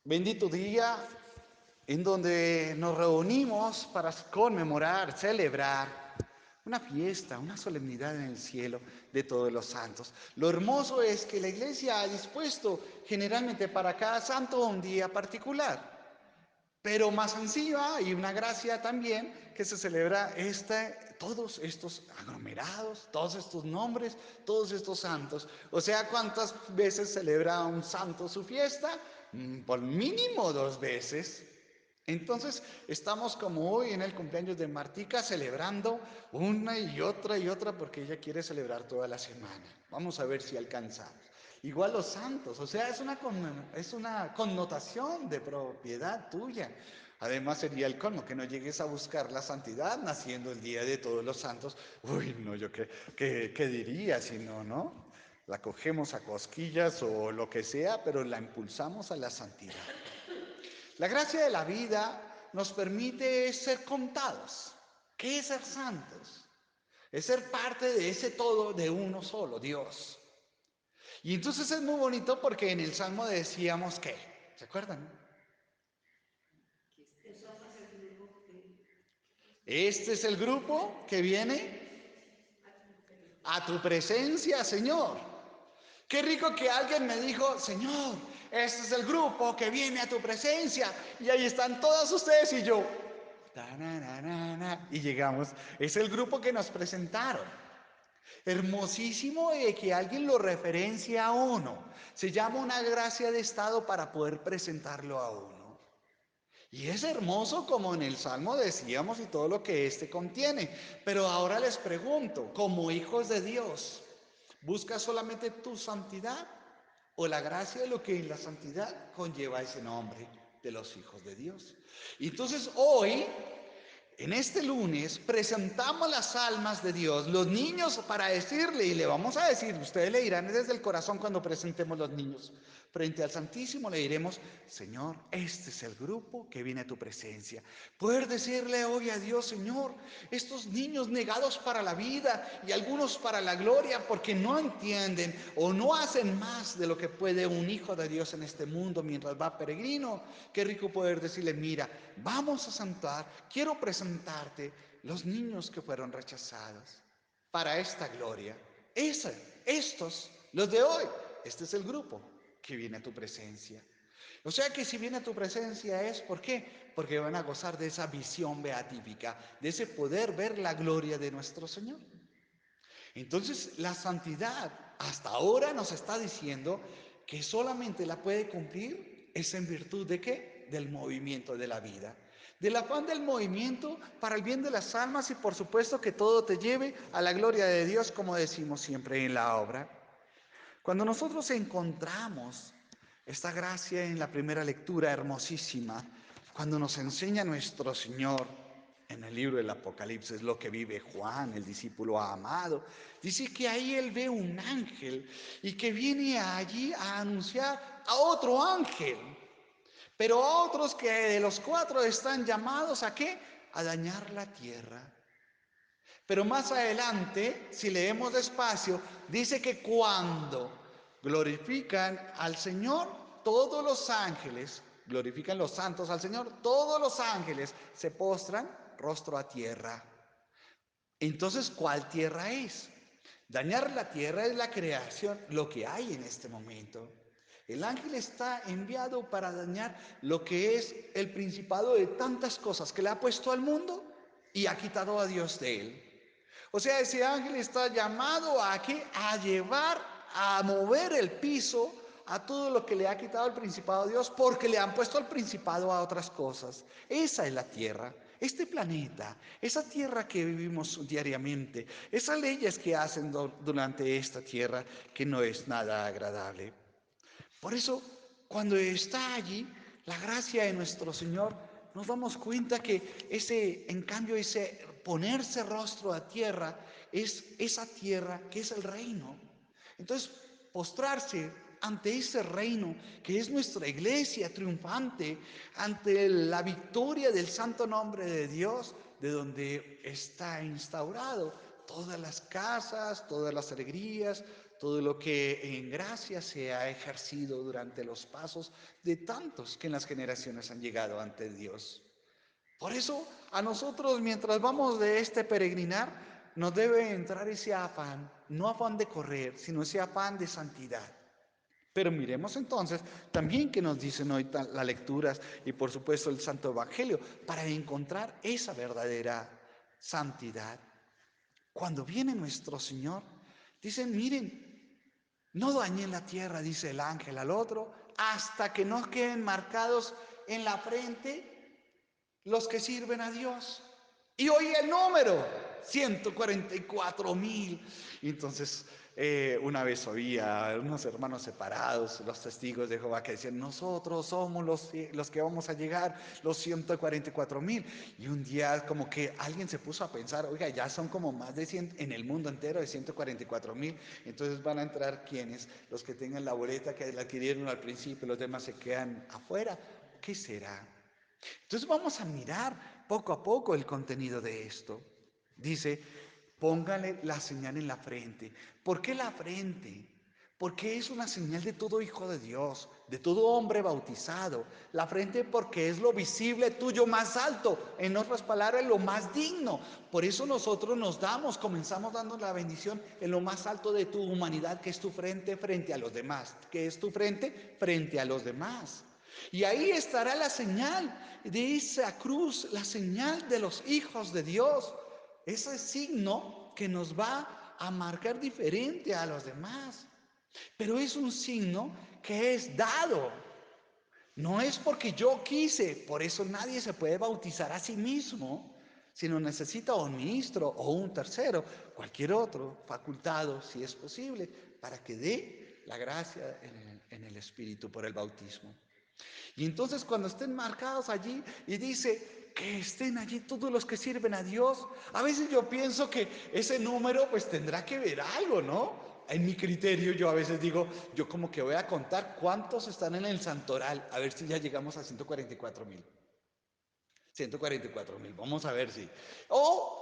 Bendito día en donde nos reunimos para conmemorar, celebrar una fiesta, una solemnidad en el cielo de todos los santos. Lo hermoso es que la iglesia ha dispuesto generalmente para cada santo un día particular. Pero más encima hay una gracia también que se celebra todos estos aglomerados, todos estos nombres, todos estos santos. O sea, ¿cuántas veces celebra un santo su fiesta? Por mínimo 2 veces. Entonces estamos como hoy en el cumpleaños de Martica celebrando una y otra porque ella quiere celebrar toda la semana. Vamos a ver si alcanzamos. Igual los santos, o sea, es una connotación de propiedad tuya. Además sería el colmo que no llegues a buscar la santidad naciendo el día de todos los santos. Uy, no, yo qué diría si no, ¿no? La cogemos a cosquillas o lo que sea, pero la impulsamos a la santidad. La gracia de la vida nos permite ser contados. ¿Qué es ser santos? Es ser parte de ese todo de uno solo, Dios. Y entonces es muy bonito porque en el Salmo decíamos que, ¿se acuerdan? Este es el grupo que viene a tu presencia, Señor. Qué rico que alguien me dijo, Señor, este es el grupo que viene a tu presencia. Y ahí están todos ustedes y yo. Y llegamos. Es el grupo que nos presentaron. Hermosísimo de que alguien lo referencie a uno. Se llama una gracia de estado para poder presentarlo a uno. Y es hermoso como en el Salmo decíamos y todo lo que éste contiene. Pero ahora les pregunto, como hijos de Dios, ¿buscas solamente tu santidad o la gracia de lo que en la santidad conlleva ese nombre de los hijos de Dios? Y entonces hoy en este lunes presentamos las almas de Dios, los niños, para decirle, y le vamos a decir, ustedes le dirán desde el corazón cuando presentemos los niños, frente al Santísimo le diremos, Señor, este es el grupo que viene a tu presencia. Poder decirle hoy a Dios, Señor, estos niños negados para la vida y algunos para la gloria porque no entienden o no hacen más de lo que puede un hijo de Dios en este mundo mientras va peregrino. Qué rico poder decirle, mira, vamos a santar, quiero presentarte los niños que fueron rechazados para esta gloria. Estos, los de hoy, este es el grupo que viene a tu presencia. O sea que si viene a tu presencia es, ¿por qué? Porque van a gozar de esa visión beatífica, de ese poder ver la gloria de nuestro Señor. Entonces, la santidad hasta ahora nos está diciendo que solamente la puede cumplir es en virtud de qué? Del movimiento de la vida. Del afán del movimiento para el bien de las almas y por supuesto que todo te lleve a la gloria de Dios, como decimos siempre en la obra. Cuando nosotros encontramos esta gracia en la primera lectura hermosísima, cuando nos enseña nuestro Señor en el libro del Apocalipsis lo que vive Juan, el discípulo amado, dice que ahí él ve un ángel y que viene allí a anunciar a otro ángel, pero a otros que de los cuatro están llamados ¿a qué? A dañar la tierra. Pero más adelante, si leemos despacio, dice que cuando glorifican al Señor, todos los ángeles, glorifican los santos al Señor, todos los ángeles se postran rostro a tierra. Entonces, ¿cuál tierra es? Dañar la tierra es la creación, lo que hay en este momento. El ángel está enviado para dañar lo que es el principado de tantas cosas que le ha puesto al mundo y ha quitado a Dios de él. O sea, ese ángel está llamado a ¿qué? A llevar, a mover el piso a todo lo que le ha quitado el principado a Dios porque le han puesto el principado a otras cosas. Esa es la tierra, este planeta, esa tierra que vivimos diariamente, esas leyes que hacen durante esta tierra que no es nada agradable. Por eso, cuando está allí la gracia de nuestro Señor, nos damos cuenta que en cambio, ese ponerse rostro a tierra es esa tierra que es el reino. Entonces, postrarse ante ese reino que es nuestra iglesia triunfante, ante la victoria del santo nombre de Dios, de donde está instaurado todas las casas, todas las alegrías, todo lo que en gracia se ha ejercido durante los pasos de tantos que en las generaciones han llegado ante Dios. Por eso a nosotros mientras vamos de este peregrinar nos debe entrar ese afán, no afán de correr, sino ese afán de santidad. Pero miremos entonces también qué nos dicen hoy las lecturas y por supuesto el Santo Evangelio para encontrar esa verdadera santidad. Cuando viene nuestro Señor, dicen, miren, no dañen la tierra, dice el ángel al otro, hasta que no queden marcados en la frente los que sirven a Dios. Y hoy el número, 144,000. Entonces, una vez oía unos hermanos separados, los testigos de Jehová, que decían, nosotros somos los que vamos a llegar, los 144,000. Y un día como que alguien se puso a pensar, oiga, ya son como más de 100 en el mundo entero de 144,000. Entonces van a entrar quienes, los que tengan la boleta que la adquirieron al principio, los demás se quedan afuera. ¿Qué será? Entonces vamos a mirar poco a poco el contenido de esto. Dice, póngale la señal en la frente. ¿Por qué la frente? Porque es una señal de todo hijo de Dios, de todo hombre bautizado. La frente porque es lo visible tuyo más alto, en otras palabras, lo más digno. Por eso nosotros comenzamos dando la bendición en lo más alto de tu humanidad, que es tu frente frente a los demás, que es tu frente frente a los demás. Y ahí estará la señal de esa cruz, la señal de los hijos de Dios. Ese signo que nos va a marcar diferente a los demás. Pero es un signo que es dado. No es porque yo quise, por eso nadie se puede bautizar a sí mismo, sino necesita un ministro o un tercero, cualquier otro facultado, si es posible, para que dé la gracia en el Espíritu por el bautismo. Y entonces cuando estén marcados allí y dice que estén allí todos los que sirven a Dios, a veces yo pienso que ese número pues tendrá que ver algo, ¿no? En mi criterio yo a veces digo, yo como que voy a contar cuántos están en el santoral, a ver si ya llegamos a 144,000. 144,000, vamos a ver si. O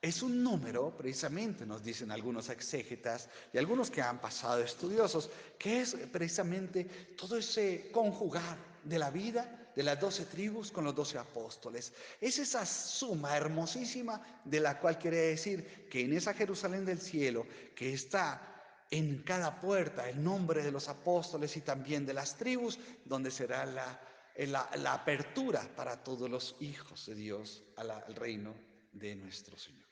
es un número, precisamente, nos dicen algunos exégetas y algunos que han pasado estudiosos, que es precisamente todo ese conjugar de la vida de las 12 tribus con los 12 apóstoles. Es esa suma hermosísima de la cual quiere decir que en esa Jerusalén del cielo, que está en cada puerta el nombre de los apóstoles y también de las tribus, donde será la apertura para todos los hijos de Dios al reino de nuestro Señor.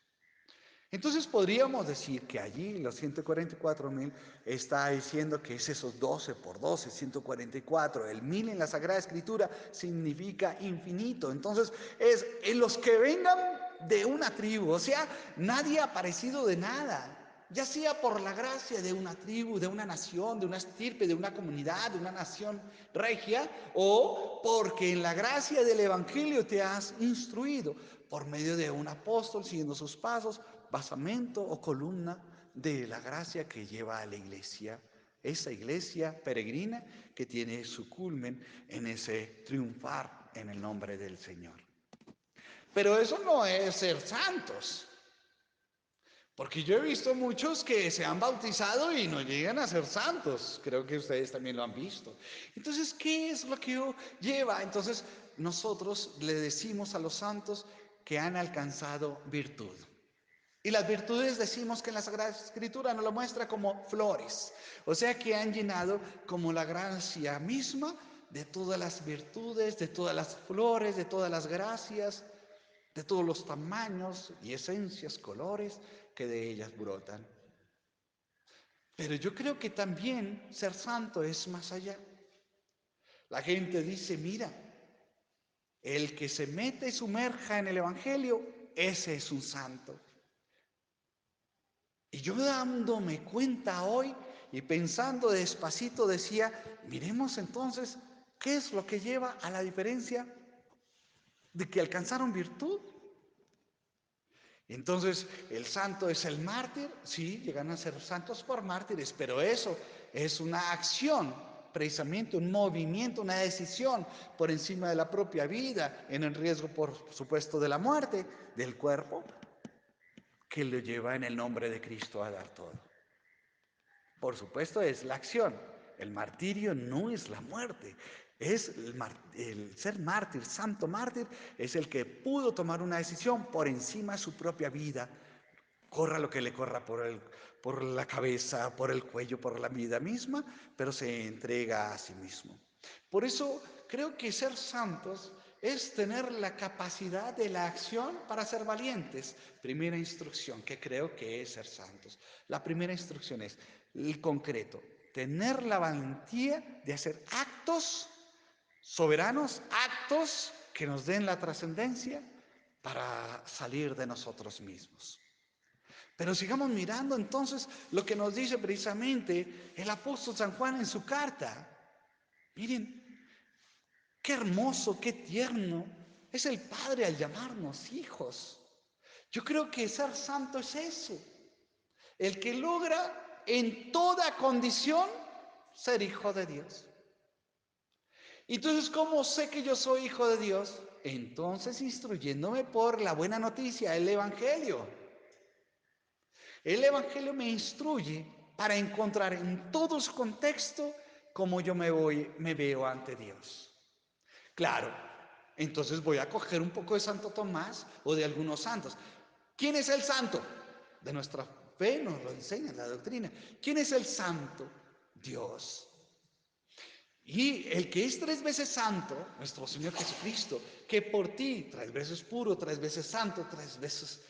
Entonces podríamos decir que allí los 144,000 está diciendo que es esos 12 por 12, 144. El 1000 en la Sagrada Escritura significa infinito. Entonces es en los que vengan de una tribu, o sea, nadie ha aparecido de nada. Ya sea por la gracia de una tribu, de una nación, de una estirpe, de una comunidad, de una nación regia, o porque en la gracia del Evangelio te has instruido por medio de un apóstol siguiendo sus pasos, basamento o columna de la gracia que lleva a la iglesia, esa iglesia peregrina que tiene su culmen en ese triunfar en el nombre del Señor. Pero eso no es ser santos, porque yo he visto muchos que se han bautizado y no llegan a ser santos. Creo que ustedes también lo han visto. Entonces, ¿qué es lo que lleva? Entonces, nosotros le decimos a los santos que han alcanzado virtud. Y las virtudes decimos que en la Sagrada Escritura nos lo muestra como flores. O sea que han llenado como la gracia misma de todas las virtudes, de todas las flores, de todas las gracias, de todos los tamaños y esencias, colores que de ellas brotan. Pero yo creo que también ser santo es más allá. La gente dice, mira, el que se mete y sumerja en el Evangelio, ese es un santo. Y yo dándome cuenta hoy y pensando despacito decía, miremos entonces qué es lo que lleva a la diferencia de que alcanzaron virtud. Entonces, el santo es el mártir, sí, llegan a ser santos por mártires, pero eso es una acción, precisamente un movimiento, una decisión por encima de la propia vida, en el riesgo, por supuesto, de la muerte del cuerpo, que le lleva en el nombre de Cristo a dar todo. Por supuesto, es la acción. El martirio no es la muerte. Es el ser mártir, santo mártir, es el que pudo tomar una decisión por encima de su propia vida, corra lo que le corra por la cabeza, por el cuello, por la vida misma, pero se entrega a sí mismo. Por eso creo que ser santos es tener la capacidad de la acción para ser valientes. Primera instrucción que creo que es ser santos. La primera instrucción es el concreto, tener la valentía de hacer actos soberanos, actos que nos den la trascendencia para salir de nosotros mismos. Pero sigamos mirando entonces lo que nos dice precisamente el apóstol San Juan en su carta. Miren, qué hermoso, qué tierno es el Padre al llamarnos hijos. Yo creo que ser santo es eso, el que logra en toda condición ser hijo de Dios. Entonces, ¿cómo sé que yo soy hijo de Dios? Entonces, instruyéndome por la buena noticia, el Evangelio. El Evangelio me instruye para encontrar en todo su contexto cómo yo me veo ante Dios. Claro, entonces voy a coger un poco de Santo Tomás o de algunos santos. ¿Quién es el santo? De nuestra fe nos lo enseña la doctrina. ¿Quién es el santo? Dios. Y el que es 3 veces santo, nuestro Señor Jesucristo, que por ti 3 veces puro, 3 veces santo, 3 veces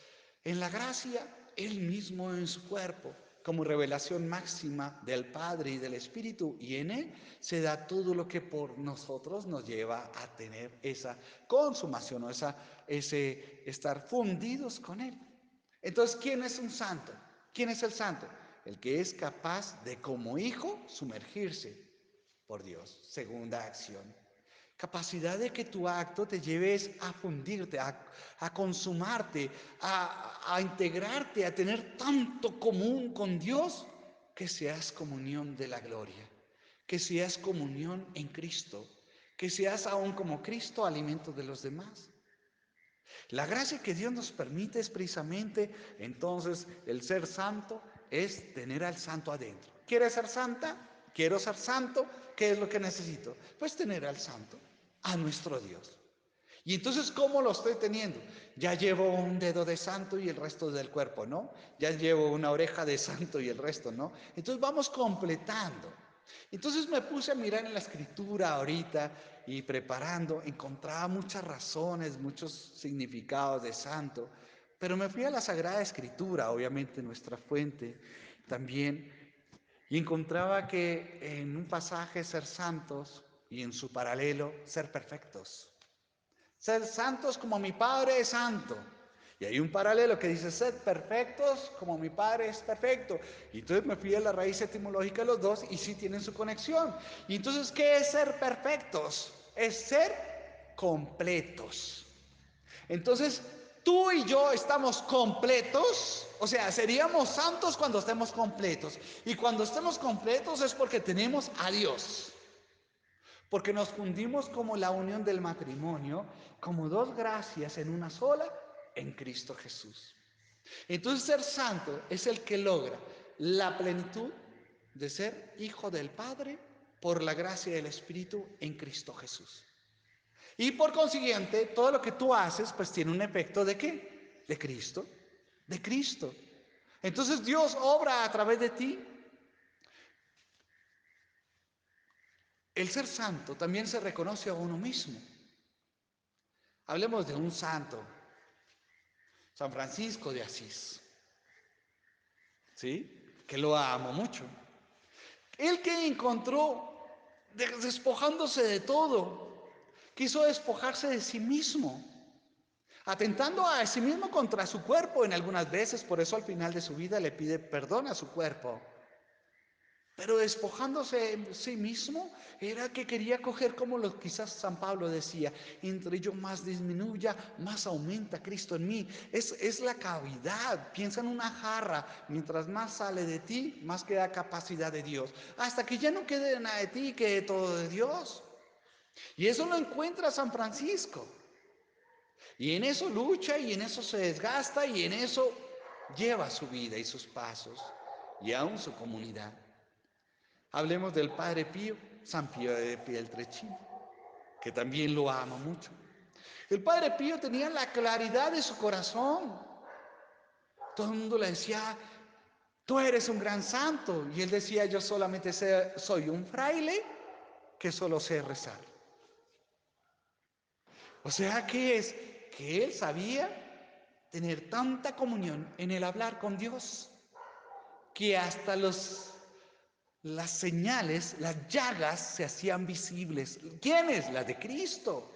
en la gracia, Él mismo en su cuerpo, como revelación máxima del Padre y del Espíritu, y en Él se da todo lo que por nosotros nos lleva a tener esa consumación o ese estar fundidos con Él. Entonces, ¿quién es un santo? ¿Quién es el santo? El que es capaz de como hijo sumergirse por Dios. Segunda acción. Capacidad de que tu acto te lleves a fundirte, a consumarte, a integrarte, a tener tanto común con Dios, que seas comunión de la gloria, que seas comunión en Cristo, que seas aún como Cristo alimento de los demás. La gracia que Dios nos permite es precisamente, entonces, el ser santo es tener al santo adentro. ¿Quieres ser santa? Quiero ser santo. ¿Qué es lo que necesito? Pues tener al santo, a nuestro Dios. Y entonces, ¿cómo lo estoy teniendo? Ya llevo un dedo de santo y el resto del cuerpo, ¿no? Ya llevo una oreja de santo y el resto, ¿no? Entonces vamos completando. Entonces me puse a mirar en la escritura ahorita y preparando, encontraba muchas razones, muchos significados de santo, pero me fui a la Sagrada Escritura, obviamente nuestra fuente también, y encontraba que en un pasaje ser santos y en su paralelo ser perfectos. Ser santos como mi Padre es santo. Y hay un paralelo que dice, sed perfectos como mi Padre es perfecto. Y entonces me fui a la raíz etimológica de los dos y sí tienen su conexión. Y entonces, ¿qué es ser perfectos? Es ser completos. Entonces, tú y yo estamos completos, o sea, seríamos santos cuando estemos completos. Y cuando estemos completos es porque tenemos a Dios. Porque nos fundimos como la unión del matrimonio, como dos gracias en una sola, en Cristo Jesús. Entonces ser santo es el que logra la plenitud de ser hijo del Padre por la gracia del Espíritu en Cristo Jesús. Y por consiguiente, todo lo que tú haces, pues tiene un efecto ¿de qué? De Cristo, de Cristo. Entonces Dios obra a través de ti. El ser santo también se reconoce a uno mismo. Hablemos de un santo, San Francisco de Asís, ¿sí? Que lo amo mucho. Él que encontró despojándose de todo, quiso despojarse de sí mismo, atentando a sí mismo contra su cuerpo en algunas veces, por eso al final de su vida le pide perdón a su cuerpo. Pero despojándose de sí mismo, era que quería coger como lo quizás San Pablo decía, entre yo más disminuya, más aumenta Cristo en mí. Es la cavidad, piensa en una jarra, mientras más sale de ti, más queda capacidad de Dios. Hasta que ya no quede nada de ti, quede todo de Dios. Y eso lo encuentra San Francisco. Y en eso lucha y en eso se desgasta y en eso lleva su vida y sus pasos y aún su comunidad. Hablemos del Padre Pío, San Pío de Pietrelcina, que también lo amo mucho. El Padre Pío tenía la claridad de su corazón. Todo el mundo le decía, tú eres un gran santo. Y él decía, yo solamente soy un fraile que solo sé rezar. O sea, ¿qué es? Que él sabía tener tanta comunión en el hablar con Dios, que hasta las señales, las llagas se hacían visibles. ¿Quiénes? Las de Cristo.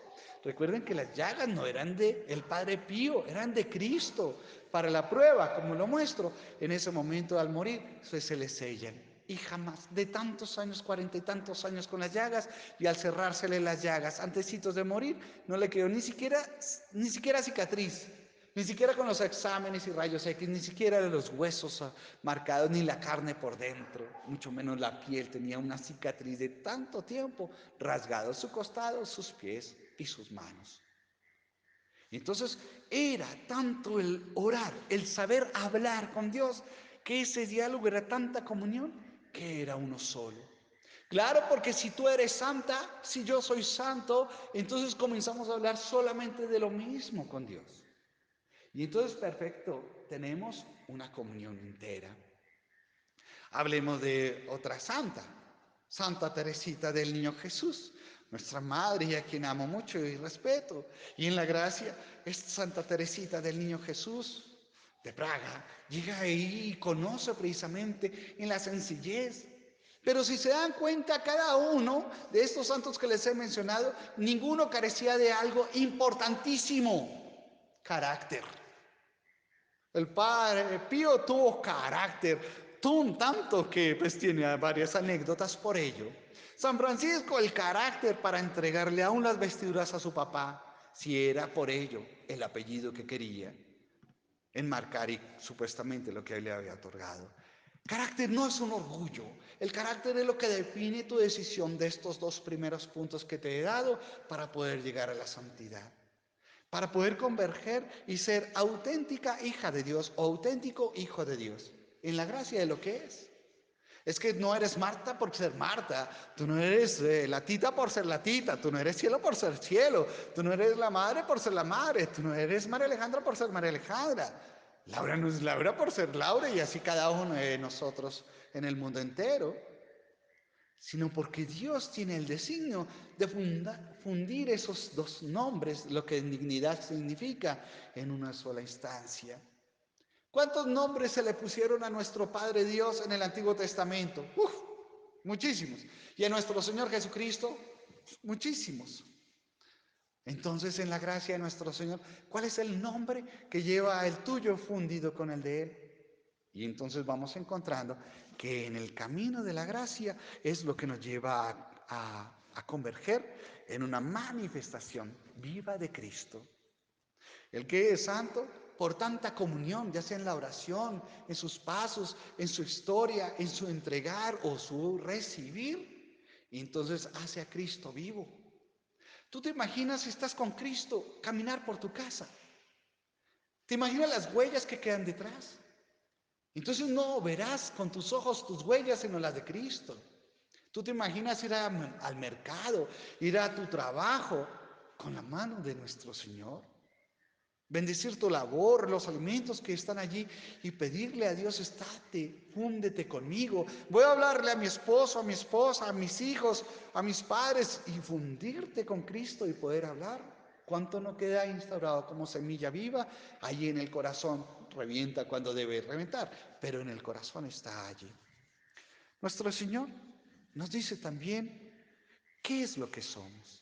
Recuerden que las llagas no eran de el Padre Pío, eran de Cristo. Para la prueba, como lo muestro, en ese momento al morir, se le sellan. Y jamás, de tantos años, 40 y tantos años con las llagas, y al cerrársele las llagas, antecitos de morir, no le quedó ni siquiera cicatriz. Ni siquiera con los exámenes y rayos X, ni siquiera de los huesos marcados, ni la carne por dentro, mucho menos la piel. Tenía una cicatriz de tanto tiempo, rasgado su costado, sus pies y sus manos. Entonces era tanto el orar, el saber hablar con Dios, que ese diálogo era tanta comunión que era uno solo. Claro, porque si tú eres santa, si yo soy santo, entonces comenzamos a hablar solamente de lo mismo con Dios. Y entonces, perfecto, tenemos una comunión entera. Hablemos de otra santa, Santa Teresita del Niño Jesús, nuestra madre y a quien amo mucho y respeto. Y en la gracia, es Santa Teresita del Niño Jesús de Praga llega ahí y conoce precisamente en la sencillez. Pero si se dan cuenta, cada uno de estos santos que les he mencionado, ninguno carecía de algo importantísimo: carácter. El Padre Pío tuvo carácter, tuvo un tanto que pues tiene varias anécdotas por ello. San Francisco, el carácter para entregarle aún las vestiduras a su papá, si era por ello el apellido que quería enmarcar y supuestamente lo que él le había otorgado. Carácter no es un orgullo, el carácter es lo que define tu decisión de estos dos primeros puntos que te he dado para poder llegar a la santidad, para poder converger y ser auténtica hija de Dios o auténtico hijo de Dios, en la gracia de lo que es. Es que no eres Marta por ser Marta, tú no eres la tita por ser la tita, tú no eres cielo por ser cielo, tú no eres la madre por ser la madre, tú no eres María Alejandra por ser María Alejandra. Laura no es Laura por ser Laura, y así cada uno de nosotros en el mundo entero, sino porque Dios tiene el designio de fundir esos dos nombres, lo que en dignidad significa, en una sola instancia. ¿Cuántos nombres se le pusieron a nuestro Padre Dios en el Antiguo Testamento? Muchísimos. Y a nuestro Señor Jesucristo, muchísimos. Entonces, en la gracia de nuestro Señor, ¿cuál es el nombre que lleva el tuyo fundido con el de Él? Y entonces vamos encontrando que en el camino de la gracia es lo que nos lleva a converger en una manifestación viva de Cristo. El que es santo, por tanta comunión, ya sea en la oración, en sus pasos, en su historia, en su entregar o su recibir, y entonces hace a Cristo vivo. ¿Tú te imaginas si estás con Cristo caminar por tu casa? ¿Te imaginas las huellas que quedan detrás? Entonces no verás con tus ojos tus huellas, sino las de Cristo. Tú te imaginas ir al mercado, ir a tu trabajo con la mano de nuestro Señor. Bendecir tu labor, los alimentos que están allí, y pedirle a Dios: estate, fúndete conmigo. Voy a hablarle a mi esposo, a mi esposa, a mis hijos, a mis padres, y fundirte con Cristo y poder hablar. ¿Cuánto no queda instaurado como semilla viva allí en el corazón? Revienta cuando debe reventar, pero en el corazón está allí. Nuestro Señor nos dice también qué es lo que somos.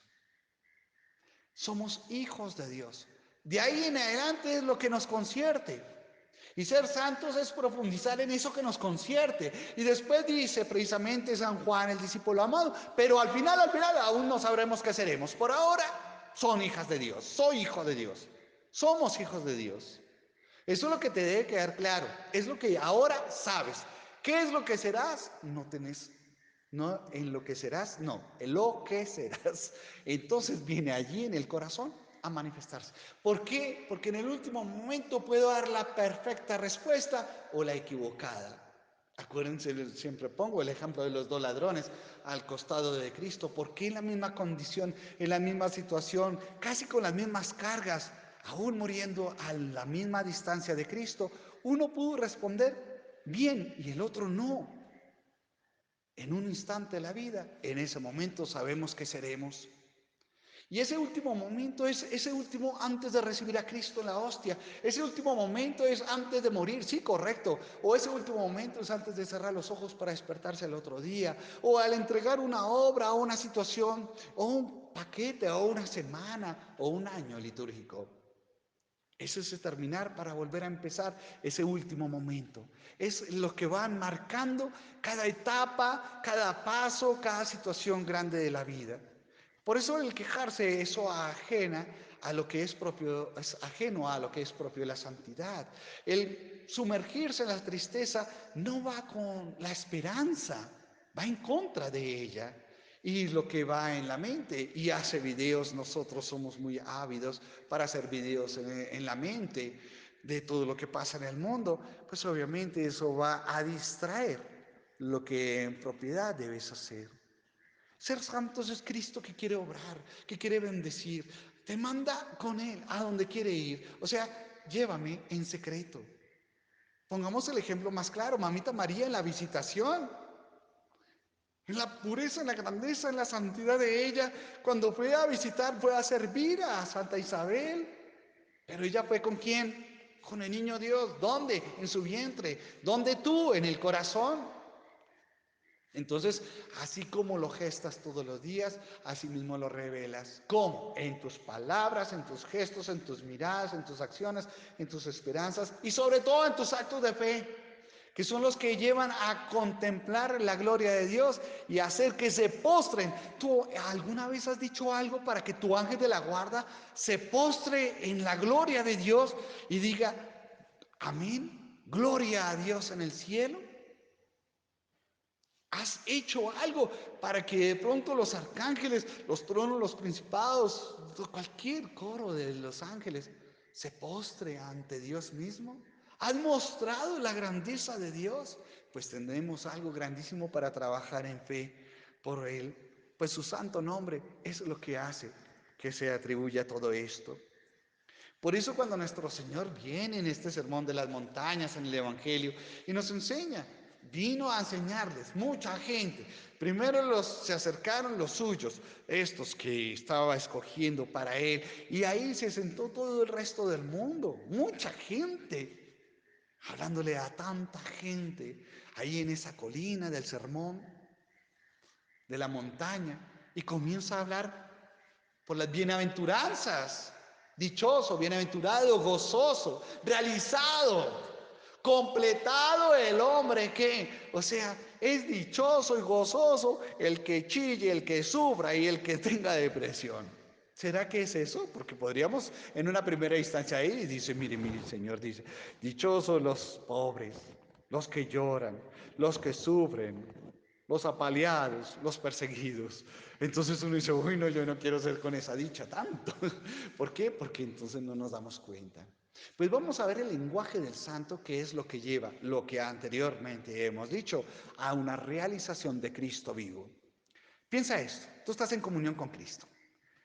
Somos hijos de Dios. De ahí en adelante es lo que nos concierte. Y ser santos es profundizar en eso que nos concierte. Y después dice precisamente San Juan, el discípulo amado: pero al final aún no sabremos qué seremos. Por ahora son hijas de Dios, soy hijo de Dios, somos hijos de Dios. Eso es lo que te debe quedar claro, es lo que ahora sabes. ¿Qué es lo que serás? No tenés, no en lo que serás, no, en lo que serás. Entonces viene allí en el corazón a manifestarse. ¿Por qué? Porque en el último momento puedo dar la perfecta respuesta o la equivocada. Acuérdense, siempre pongo el ejemplo de los dos ladrones al costado de Cristo. ¿Por qué en la misma condición, en la misma situación, casi con las mismas cargas, aún muriendo a la misma distancia de Cristo, uno pudo responder bien y el otro no? En un instante de la vida, en ese momento sabemos que seremos. Y ese último momento es ese último antes de recibir a Cristo en la hostia. Ese último momento es antes de morir, sí, correcto. O ese último momento es antes de cerrar los ojos para despertarse el otro día. O al entregar una obra o una situación, o un paquete, o una semana, o un año litúrgico. Eso es terminar para volver a empezar ese último momento. Es lo que van marcando cada etapa, cada paso, cada situación grande de la vida. Por eso el quejarse, eso ajena a lo que es propio, es ajeno a lo que es propio de la santidad. El sumergirse en la tristeza no va con la esperanza, va en contra de ella. Y lo que va en la mente, y hace videos, nosotros somos muy ávidos para hacer videos en la mente de todo lo que pasa en el mundo, pues obviamente eso va a distraer lo que en propiedad debes hacer. Ser santos es Cristo que quiere obrar, que quiere bendecir, te manda con Él a donde quiere ir. O sea, llévame en secreto. Pongamos el ejemplo más claro, mamita María en la visitación, en la pureza, en la grandeza, en la santidad de ella. Cuando fue a visitar, fue a servir a Santa Isabel. Pero ella fue ¿con quién? Con el niño Dios. ¿Dónde? En su vientre. ¿Dónde tú? En el corazón. Entonces, así como lo gestas todos los días, así mismo lo revelas. ¿Cómo? En tus palabras, en tus gestos, en tus miradas, en tus acciones, en tus esperanzas y sobre todo en tus actos de fe, que son los que llevan a contemplar la gloria de Dios y hacer que se postren. ¿Tú alguna vez has dicho algo para que tu ángel de la guarda se postre en la gloria de Dios y diga, amén, gloria a Dios en el cielo? ¿Has hecho algo para que de pronto los arcángeles, los tronos, los principados, cualquier coro de los ángeles se postre ante Dios mismo? ¿Has mostrado la grandeza de Dios? Pues tendremos algo grandísimo para trabajar en fe por Él. Pues su santo nombre es lo que hace que se atribuya todo esto. Por eso cuando nuestro Señor viene en este sermón de las montañas, en el Evangelio, y nos enseña, vino a enseñarles mucha gente. Primero se acercaron los suyos, estos que estaba escogiendo para él, y ahí se sentó todo el resto del mundo, mucha gente, hablándole a tanta gente, ahí en esa colina del sermón, de la montaña, y comienza a hablar por las bienaventuranzas. Dichoso, bienaventurado, gozoso, realizado, completado el hombre que, o sea, es dichoso y gozoso el que chille, el que sufra y el que tenga depresión. ¿Será que es eso? Porque podríamos en una primera instancia ahí, dice, mire, el Señor dice, dichosos los pobres, los que lloran, los que sufren, los apaleados, los perseguidos. Entonces uno dice, uy, no, yo no quiero ser con esa dicha tanto. ¿Por qué? Porque entonces no nos damos cuenta. Pues vamos a ver el lenguaje del santo, que es lo que lleva, lo que anteriormente hemos dicho, a una realización de Cristo vivo. Piensa esto, tú estás en comunión con Cristo,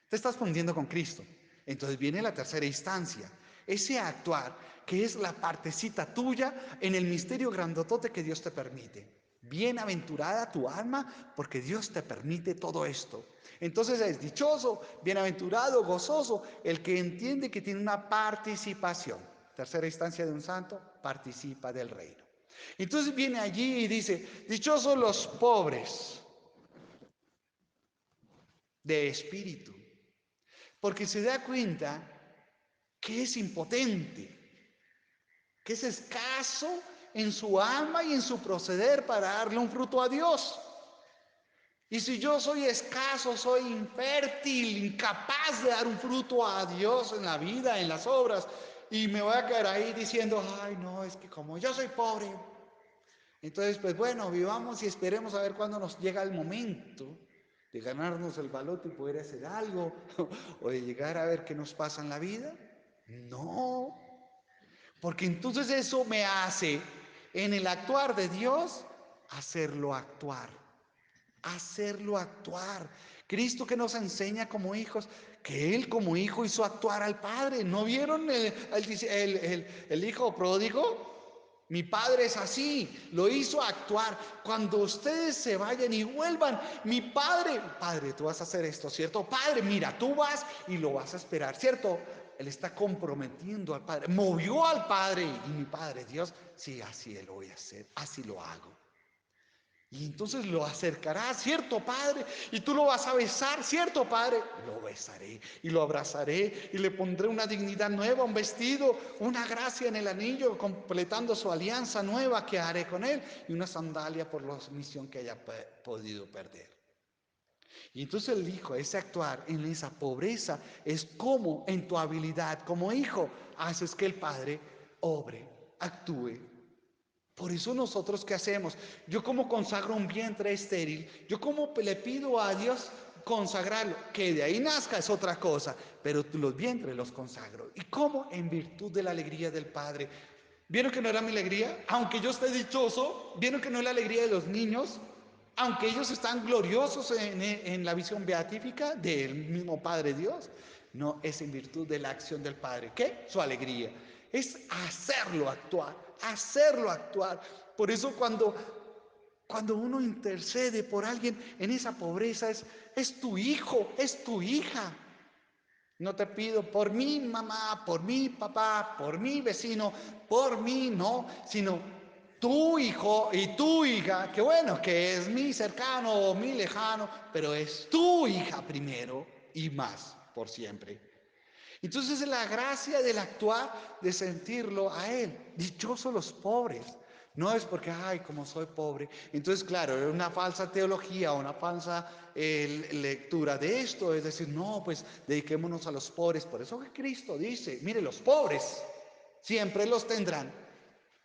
te estás fundiendo con Cristo. Entonces viene la tercera instancia, ese actuar que es la partecita tuya en el misterio grandotote que Dios te permite. Bienaventurada tu alma porque Dios te permite todo esto. Entonces es dichoso, bienaventurado, gozoso el que entiende que tiene una participación. Tercera instancia de un santo, participa del reino. Entonces viene allí y dice, dichosos los pobres de espíritu, porque se da cuenta que es impotente, que es escaso en su alma y en su proceder para darle un fruto a Dios. Y si yo soy escaso, soy infértil, incapaz de dar un fruto a Dios en la vida, en las obras, y me voy a quedar ahí diciendo, ay no, es que como yo soy pobre, entonces pues bueno, vivamos y esperemos a ver cuándo nos llega el momento de ganarnos el baloto y poder hacer algo, o de llegar a ver qué nos pasa en la vida. No, porque entonces eso me hace En el actuar de Dios, hacerlo actuar. Hacerlo actuar. Cristo que nos enseña como hijos, que Él como hijo hizo actuar al Padre. ¿No vieron el hijo pródigo? Mi padre es así, lo hizo actuar. Cuando ustedes se vayan y vuelvan, mi padre, tú vas a hacer esto, ¿cierto? Padre, mira, tú vas y lo vas a esperar, ¿cierto? Él está comprometiendo al Padre, movió al Padre y mi Padre, Dios, sí, así lo voy a hacer, así lo hago. Y entonces lo acercará, ¿cierto, Padre? Y tú lo vas a besar, ¿cierto, Padre? Lo besaré y lo abrazaré y le pondré una dignidad nueva, un vestido, una gracia en el anillo, completando su alianza nueva que haré con él y una sandalia por la misión que haya podido perder. Y entonces el hijo, ese actuar en esa pobreza, es como en tu habilidad como hijo haces que el Padre obre, actúe. Por eso nosotros, ¿qué hacemos? Yo como consagro un vientre estéril, yo como le pido a Dios consagrarlo, que de ahí nazca es otra cosa, pero los vientres los consagro. ¿Y cómo? En virtud de la alegría del Padre. ¿Vieron que no era mi alegría? Aunque yo esté dichoso, ¿vieron que no es la alegría de los niños? Aunque ellos están gloriosos en la visión beatífica del mismo Padre Dios, no es en virtud de la acción del Padre. ¿Qué? Su alegría. Es hacerlo actuar, hacerlo actuar. Por eso cuando uno intercede por alguien en esa pobreza, es tu hijo, es tu hija. No te pido por mi mamá, por mi papá, por mi vecino, por mí, no, sino tu hijo y tu hija, que bueno, que es mi cercano o mi lejano, pero es tu hija primero y más por siempre. Entonces la gracia del actuar, de sentirlo a Él. Dichosos los pobres. No es porque, ay, como soy pobre. Entonces, claro, es una falsa teología, una falsa lectura de esto. Es decir, no, pues dediquémonos a los pobres. Por eso que Cristo dice, mire, los pobres siempre los tendrán.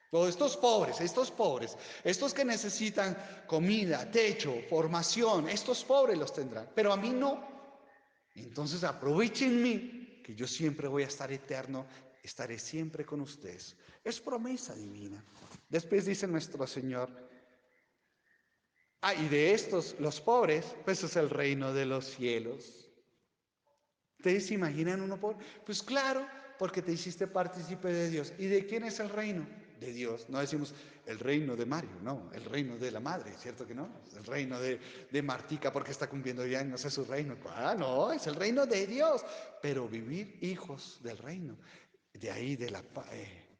Todos estos pobres, estos que necesitan comida, techo, formación, estos pobres los tendrán. Pero a mí no. Entonces aprovechenme, que yo siempre voy a estar eterno, estaré siempre con ustedes. Es promesa divina. Después dice nuestro Señor, y de estos, los pobres, pues es el reino de los cielos. ¿Ustedes se imaginan uno pobre? Pues claro, porque te hiciste partícipe de Dios. ¿Y de quién es el reino? De Dios. No decimos el reino de Mario, no, el reino de la madre, ¿cierto que no? El reino de Martica porque está cumpliendo ya años, es su reino. No, es el reino de Dios. Pero vivir hijos del reino, de ahí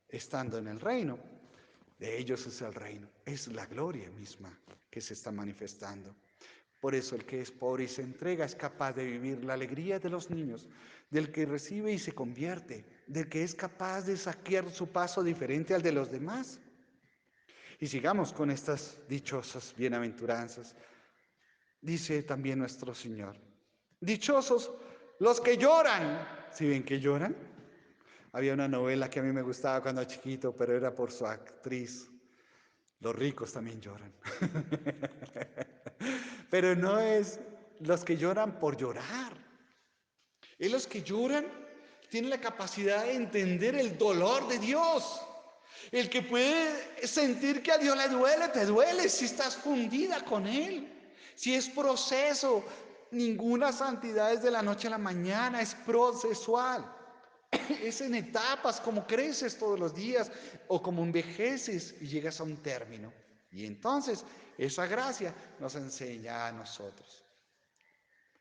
estando en el reino, de ellos es el reino, es la gloria misma que se está manifestando. Por eso el que es pobre y se entrega es capaz de vivir la alegría de los niños, del que recibe y se convierte, del que es capaz de saquear su paso diferente al de los demás. Y sigamos con estas dichosas bienaventuranzas. Dice también nuestro Señor, dichosos los que lloran. ¿Sí ven que lloran? Había una novela que a mí me gustaba cuando era chiquito, pero era por su actriz. Los ricos también lloran. Pero no es los que lloran por llorar. Es los que lloran tienen la capacidad de entender el dolor de Dios. El que puede sentir que a Dios le duele, te duele si estás fundida con Él. Si es proceso, ninguna santidad es de la noche a la mañana, es procesual. Es en etapas, como creces todos los días o como envejeces y llegas a un término. Y entonces esa gracia nos enseña a nosotros.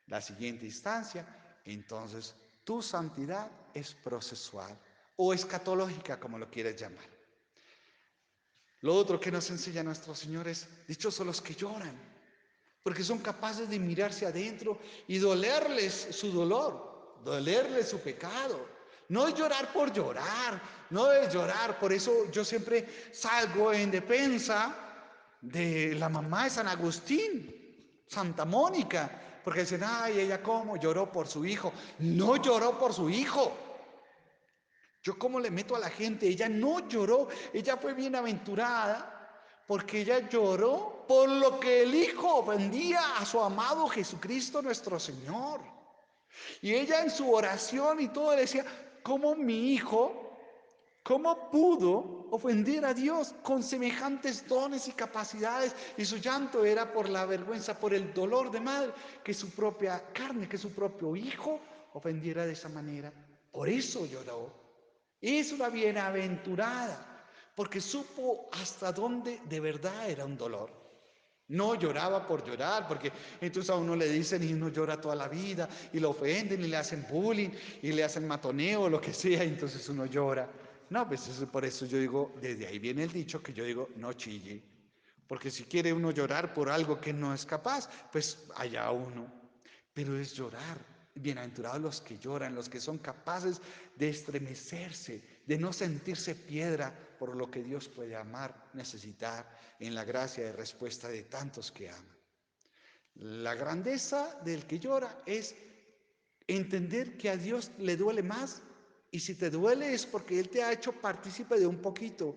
La siguiente instancia, entonces tu santidad es procesual o escatológica, como lo quieres llamar. Lo otro que nos enseña nuestro Señor es, dichosos los que lloran, porque son capaces de mirarse adentro y dolerles su dolor, dolerles su pecado. No es llorar por llorar, no es llorar. Por eso yo siempre salgo en defensa de la mamá de San Agustín, Santa Mónica, porque dicen, ay, ella cómo lloró por su hijo. No lloró por su hijo. Yo cómo le meto a la gente, ella no lloró, ella fue bienaventurada porque ella lloró por lo que el Hijo ofendía a su amado Jesucristo nuestro Señor. Y ella en su oración y todo le decía, ¿cómo mi hijo ¿Cómo pudo ofender a Dios con semejantes dones y capacidades? Y su llanto era por la vergüenza, por el dolor de madre, que su propia carne, que su propio hijo ofendiera de esa manera. Por eso lloró. Es una bienaventurada, porque supo hasta dónde de verdad era un dolor. No lloraba por llorar, porque entonces a uno le dicen y uno llora toda la vida y lo ofenden y le hacen bullying y le hacen matoneo o lo que sea, y entonces uno llora. No, pues por eso yo digo, desde ahí viene el dicho que yo digo, no chille. Porque si quiere uno llorar por algo que no es capaz, pues allá uno. Pero es llorar. Bienaventurados los que lloran, los que son capaces de estremecerse, de no sentirse piedra por lo que Dios puede amar, necesitar en la gracia de respuesta de tantos que aman. La grandeza del que llora es entender que a Dios le duele más, y si te duele es porque Él te ha hecho partícipe de un poquito.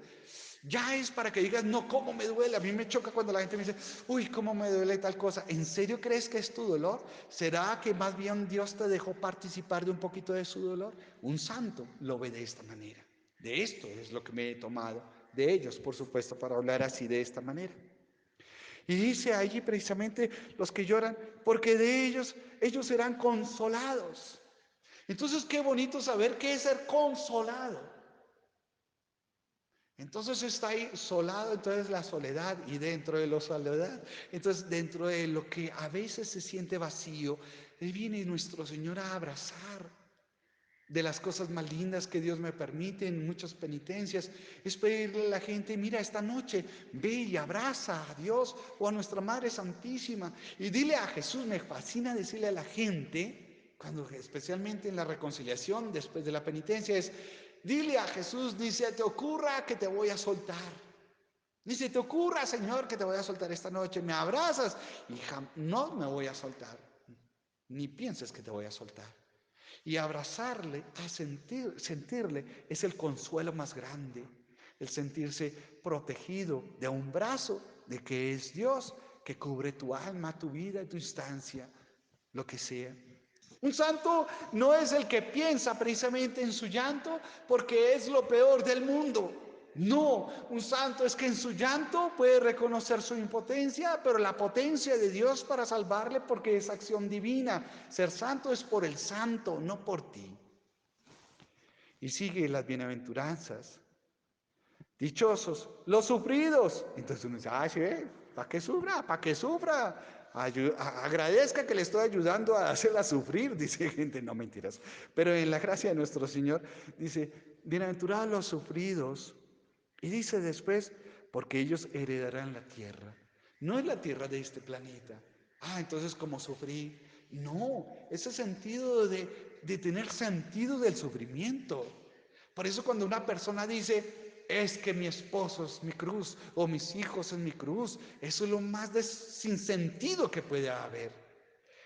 Ya es para que digas, no, ¿cómo me duele? A mí me choca cuando la gente me dice, uy, ¿cómo me duele tal cosa? ¿En serio crees que es tu dolor? ¿Será que más bien Dios te dejó participar de un poquito de su dolor? Un santo lo ve de esta manera. De esto es lo que me he tomado, de ellos, por supuesto, para hablar así de esta manera. Y dice allí precisamente los que lloran, porque de ellos serán consolados. Entonces, qué bonito saber qué es ser consolado. Entonces está ahí solado, entonces la soledad, y dentro de la soledad, entonces dentro de lo que a veces se siente vacío, Él viene nuestro Señor a abrazar. De las cosas más lindas que Dios me permite en muchas penitencias, es pedirle a la gente, mira, esta noche ve y abraza a Dios o a nuestra Madre Santísima y dile a Jesús. Me fascina decirle a la gente, cuando especialmente en la reconciliación después de la penitencia, es, dile a Jesús, ni se te ocurra que te voy a soltar. Ni se te ocurra, Señor, que te voy a soltar esta noche. Me abrazas y no me voy a soltar. Ni pienses que te voy a soltar. Y abrazarle, a sentirle, es el consuelo más grande. El sentirse protegido de un brazo de que es Dios, que cubre tu alma, tu vida, tu instancia, lo que sea. Un santo no es el que piensa precisamente en su llanto porque es lo peor del mundo. No, un santo es que en su llanto puede reconocer su impotencia, pero la potencia de Dios para salvarle, porque es acción divina. Ser santo es por el santo, no por ti. Y sigue las bienaventuranzas. Dichosos los sufridos. Entonces uno dice, sí, ¿para qué sufra? ¿Para qué sufra? Agradezca que le estoy ayudando a hacerla sufrir, dice gente, no mentiras. Pero en la gracia de nuestro Señor dice, bienaventurados los sufridos. Y dice después, porque ellos heredarán la tierra. No es la tierra de este planeta. Entonces como sufrí. No, ese sentido de tener sentido del sufrimiento. Por eso cuando una persona dice, es que mi esposo es mi cruz o mis hijos es mi cruz, eso es lo más sin sentido que puede haber.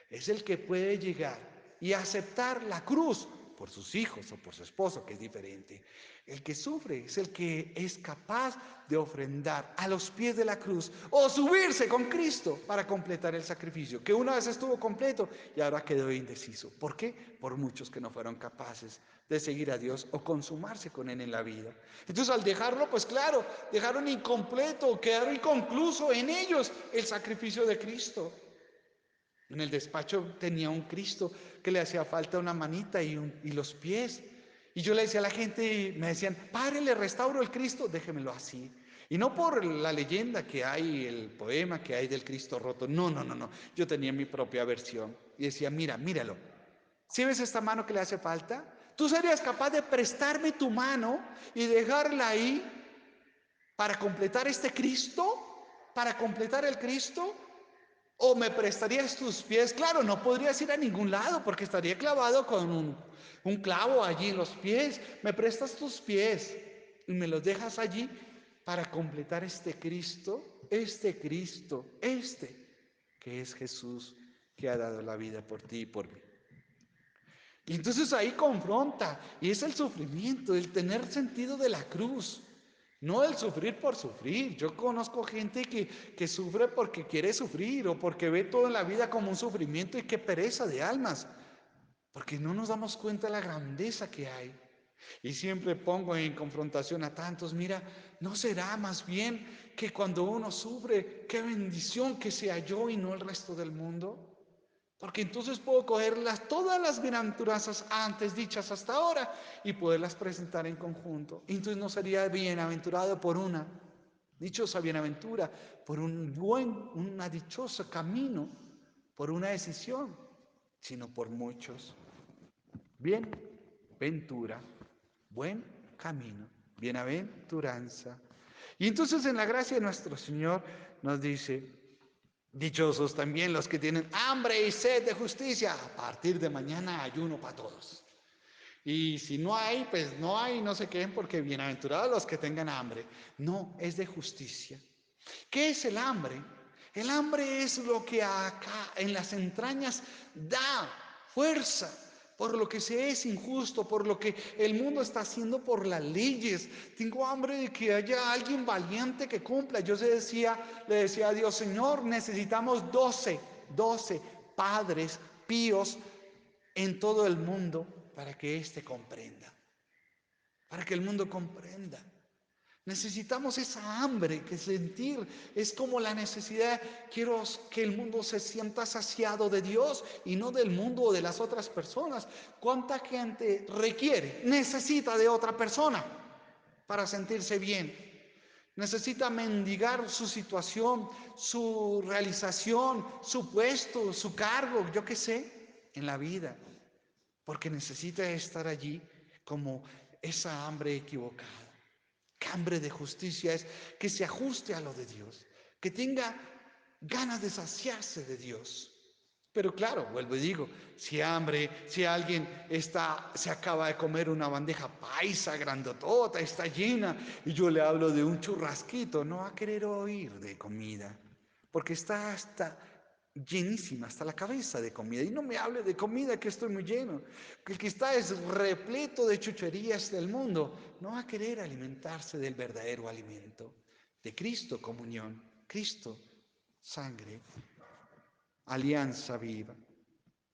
Es el que puede llegar y aceptar la cruz por sus hijos o por su esposo, que es diferente. El que sufre es el que es capaz de ofrendar a los pies de la cruz o subirse con Cristo para completar el sacrificio, que una vez estuvo completo y ahora quedó indeciso. ¿Por qué? Por muchos que no fueron capaces de seguir a Dios o consumarse con Él en la vida. Entonces al dejarlo, pues claro, dejaron incompleto, quedaron inconcluso en ellos el sacrificio de Cristo. En el despacho tenía un Cristo que le hacía falta una manita y los pies. Y yo le decía a la gente, me decían, padre, le restauro el Cristo, déjemelo así. Y no por la leyenda que hay, el poema que hay del Cristo roto. No, no, no, no. Yo tenía mi propia versión. Y decía, míralo. ¿Sí ves esta mano que le hace falta? ¿Tú serías capaz de prestarme tu mano y dejarla ahí para completar este Cristo? ¿Para completar el Cristo? ¿O me prestarías tus pies? Claro, no podrías ir a ningún lado porque estaría clavado con un clavo allí en los pies. Me prestas tus pies y me los dejas allí para completar este Cristo, que es Jesús, que ha dado la vida por ti y por mí. Y entonces ahí confronta, y es el sufrimiento, el tener sentido de la cruz. No el sufrir por sufrir. Yo conozco gente que sufre porque quiere sufrir o porque ve todo en la vida como un sufrimiento, y qué pereza de almas. Porque no nos damos cuenta de la grandeza que hay. Y siempre pongo en confrontación a tantos, mira, ¿no será más bien que cuando uno sufre, qué bendición que sea yo y no el resto del mundo? Porque entonces puedo coger todas las bienaventuranzas antes dichas hasta ahora y poderlas presentar en conjunto. Entonces no sería bienaventurado por una dichosa bienaventura, por una dichosa camino, por una decisión, sino por muchos. Bien, ventura, buen camino, bienaventuranza. Y entonces en la gracia de nuestro Señor nos dice, dichosos también los que tienen hambre y sed de justicia. A partir de mañana ayuno para todos. Y si no hay, pues no hay, no se queden porque bienaventurados los que tengan hambre. No, es de justicia. ¿Qué es el hambre? El hambre es lo que acá en las entrañas da fuerza por lo que se es injusto, por lo que el mundo está haciendo por las leyes. Tengo hambre de que haya alguien valiente que cumpla. Le decía a Dios, Señor, necesitamos 12 padres píos en todo el mundo para que éste comprenda, para que el mundo comprenda. Necesitamos esa hambre que sentir, es como la necesidad, quiero que el mundo se sienta saciado de Dios y no del mundo o de las otras personas. ¿Cuánta gente necesita de otra persona para sentirse bien? Necesita mendigar su situación, su realización, su puesto, su cargo, yo qué sé, en la vida, porque necesita estar allí como esa hambre equivocada. Hambre de justicia es que se ajuste a lo de Dios, que tenga ganas de saciarse de Dios. Pero claro, vuelvo y digo, si alguien se acaba de comer una bandeja paisa grandotota, está llena, y yo le hablo de un churrasquito, no va a querer oír de comida, porque está hasta llenísima, hasta la cabeza de comida. Y no me hable de comida, que estoy muy lleno. El que está es repleto de chucherías del mundo, no va a querer alimentarse del verdadero alimento, de Cristo, comunión, Cristo, sangre, alianza viva.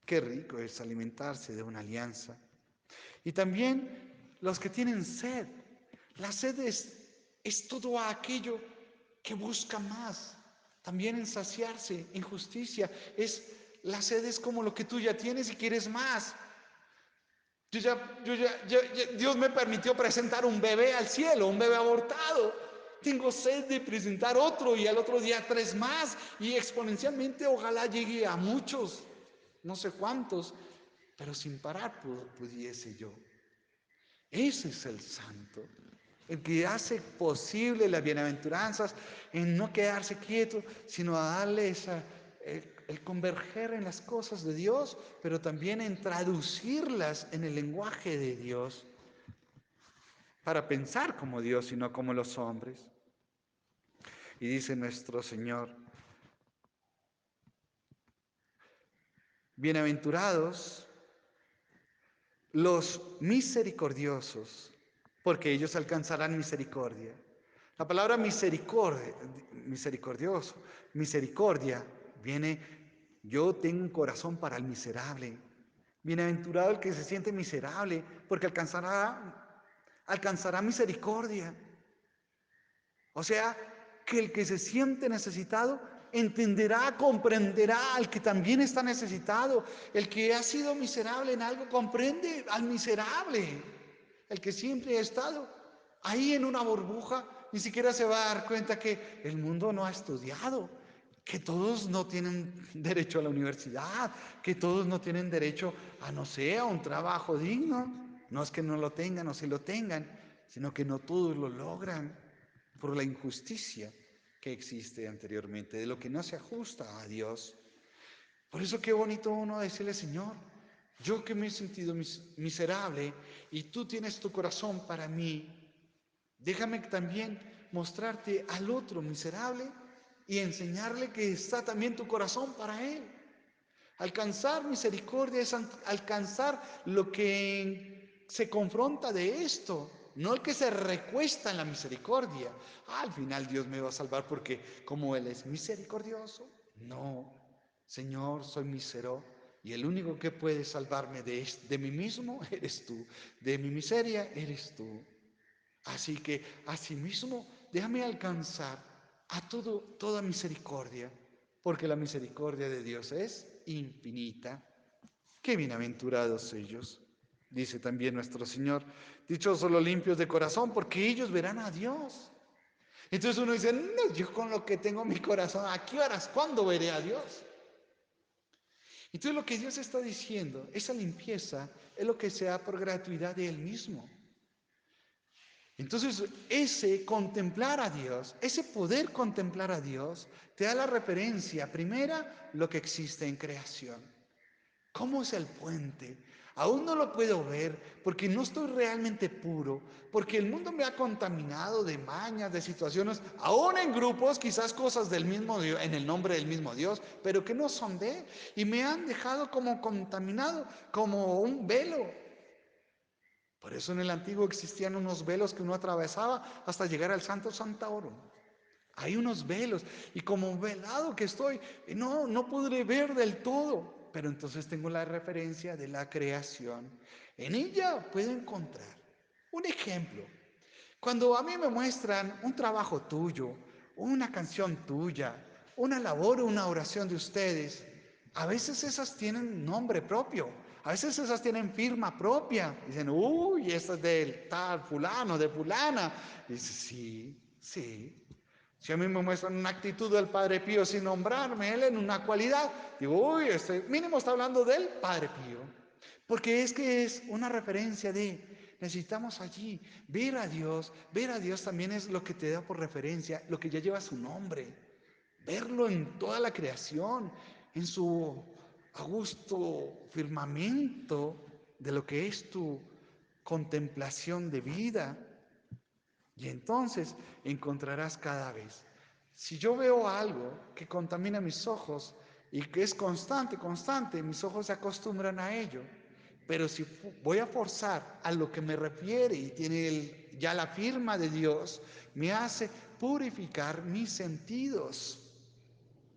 Qué rico es alimentarse de una alianza. Y también los que tienen sed. La sed es todo aquello que busca más. También en saciarse, en justicia. La sed es como lo que tú ya tienes y quieres más. Dios me permitió presentar un bebé al cielo, un bebé abortado. Tengo sed de presentar otro y al otro día 3 más. Y exponencialmente ojalá llegue a muchos, no sé cuántos, pero sin parar pudiese yo. Ese es el santo, el que hace posible las bienaventuranzas en no quedarse quieto, sino a darle el converger en las cosas de Dios, pero también en traducirlas en el lenguaje de Dios, para pensar como Dios y no como los hombres. Y dice nuestro Señor, bienaventurados los misericordiosos, porque ellos alcanzarán misericordia. La palabra misericordia, viene, yo tengo un corazón para el miserable. Bienaventurado el que se siente miserable, porque alcanzará misericordia. O sea, que el que se siente necesitado entenderá, comprenderá al que también está necesitado. El que ha sido miserable en algo comprende al miserable. El que siempre ha estado ahí en una burbuja ni siquiera se va a dar cuenta que el mundo no ha estudiado, que todos no tienen derecho a la universidad, que todos no tienen derecho a, no sé, a un trabajo digno. No es que no lo tengan o si lo tengan, sino que no todos lo logran por la injusticia que existe anteriormente, de lo que no se ajusta a Dios. Por eso qué bonito uno decirle, Señor, yo que me he sentido miserable y tú tienes tu corazón para mí, déjame también mostrarte al otro miserable y enseñarle que está también tu corazón para él. Alcanzar misericordia es alcanzar lo que se confronta de esto, no el que se recuesta en la misericordia. Al final Dios me va a salvar porque como Él es misericordioso. No, Señor, soy mísero Y el único que puede salvarme de mí mismo eres tú. De mi miseria eres tú. Así que, asimismo, déjame alcanzar a toda misericordia, porque la misericordia de Dios es infinita. Qué bienaventurados ellos, dice también nuestro Señor. Dichosos los limpios de corazón, porque ellos verán a Dios. Entonces uno dice, no, yo con lo que tengo en mi corazón, ¿a qué horas? ¿Cuándo veré a Dios? Entonces lo que Dios está diciendo, esa limpieza es lo que se da por gratuidad de Él mismo. Entonces ese contemplar a Dios, ese poder contemplar a Dios, te da la referencia primera, lo que existe en creación. ¿Cómo es el puente? Aún no lo puedo ver porque no estoy realmente puro, porque el mundo me ha contaminado de mañas, de situaciones, aún en grupos, quizás cosas del mismo Dios, en el nombre del mismo Dios, pero que no son de Él. Y me han dejado como contaminado, como un velo. Por eso en el antiguo existían unos velos que uno atravesaba hasta llegar al Santo Santorum. Hay unos velos y como velado que estoy, no podré ver del todo, pero entonces tengo la referencia de la creación. En ella puedo encontrar un ejemplo. Cuando a mí me muestran un trabajo tuyo, una canción tuya, una labor o una oración de ustedes, a veces esas tienen nombre propio, a veces esas tienen firma propia. Dicen, uy, esta es del tal fulano, de fulana. Y dice, sí, sí. Si a mí me muestran una actitud del Padre Pío sin nombrarme, él en una cualidad, digo, uy, este mínimo está hablando del Padre Pío. Porque es que es una referencia de, necesitamos allí ver a Dios también es lo que te da por referencia, lo que ya lleva su nombre, verlo en toda la creación, en su augusto firmamento de lo que es tu contemplación de vida. Y entonces encontrarás cada vez. Si yo veo algo que contamina mis ojos y que es constante, constante, mis ojos se acostumbran a ello. Pero si voy a forzar a lo que me refiere y tiene ya la firma de Dios, me hace purificar mis sentidos.